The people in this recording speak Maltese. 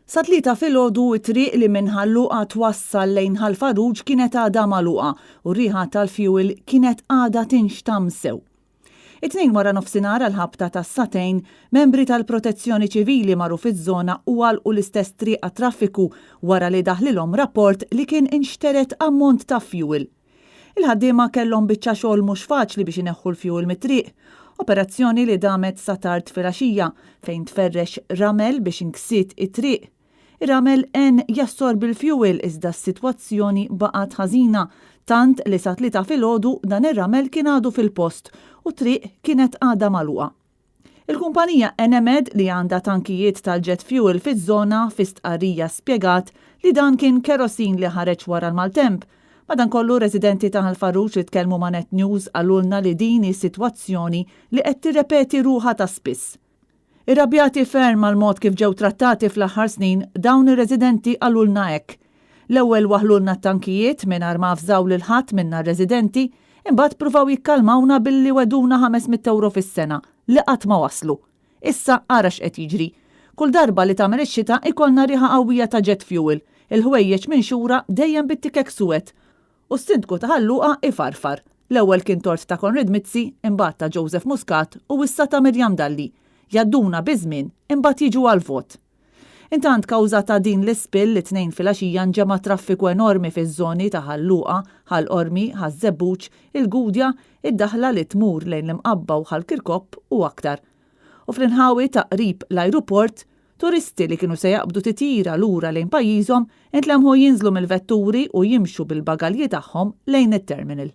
Sa 3 filgħodu it-triq li minn Ħalluqa twassal lejn Ħal Farruġ kienet għadha magħluqa u r-riħa tal-fuel kienet għadha tinxtam sew. It-tnejn wara nofsinhar għall-ħabta tas-satejn, membri tal-Protezzjoni Ċivili marru fiż-żona u għalqu l-istess triq għat-traffiku wara li daħlilhom rapport li kien inxteret ammont ta' fuel. Il-ħaddiema kellhom biċċa xogħol mhux faċli biex ineħħu l-fuel mit-triq. Operazzjoni li damet sa tard filgħaxija fejn tferrex ramel biex inksiet it-triq. Ir-ramel jassorbi l-fuel iżda s-sitwazzjoni baqgħet ħażina tant li sa 3 filgħodu dan ir-ramel kien għadu fil-post u triq kienet għadha magħluqa. Il-kumpanija Enemed li għandha tankijiet tal-jet fuel fiż-żona fi stqarrija spjegat li dan kien kerosin li ħareġ wara l-maltemp. Madankollu residenti ta' Ħal Farruġ li tkellmu ma' Net News għalulna li din is-sitwazzjoni li qed tirrepeti ruħha ta' spiss. Ir-rrabbjati ferm għal mod kif ġew trattati fl-aħħar snin dawn ir-residenti għalulna hekk. L-ewwel waħlulna t-tankijiet mingħajr ma fżaw lil ħadd minna r-residenti, imbagħad pruvaw jikkalmawna billi weduna 500 euro fis-sena li qatt ma waslu. Issa ara x'qed jiġri. Kull darba li tagħmel ix-xita ikollna riħa qawwija ta' jet fuel. Il-ħwejjeġ minn xura dejjem bit-tikek suwed. U s-sindku ta' Ħalluqa ifarfar. L-ewwel kien tort ta' Konrid Mizzi, imbagħad ta' Joseph Muscat u issa ta' Mirjam Dalli. Jadduna biżmien imbagħad jiġu għall-vot. Intant kawża ta' din l-ispill li 2 filgħaxija nġema' traffiku enormi fiż-żoni ta' Ħalluqa, Ħal-Qormi, Ħaż-Żebbuġ, il-Gudja, id-daħla li tmur lejn l-Imqabba u Ħal-Kirkopp u aktar. U fl-inħawi ta' qrib l-ajruport, turisti li kienu se jaqbdu titjira lura lejn pajjiżhom intlemħu jinżlu mill-vetturi u jimxu bil-bagalji tagħhom lejn it-terminal.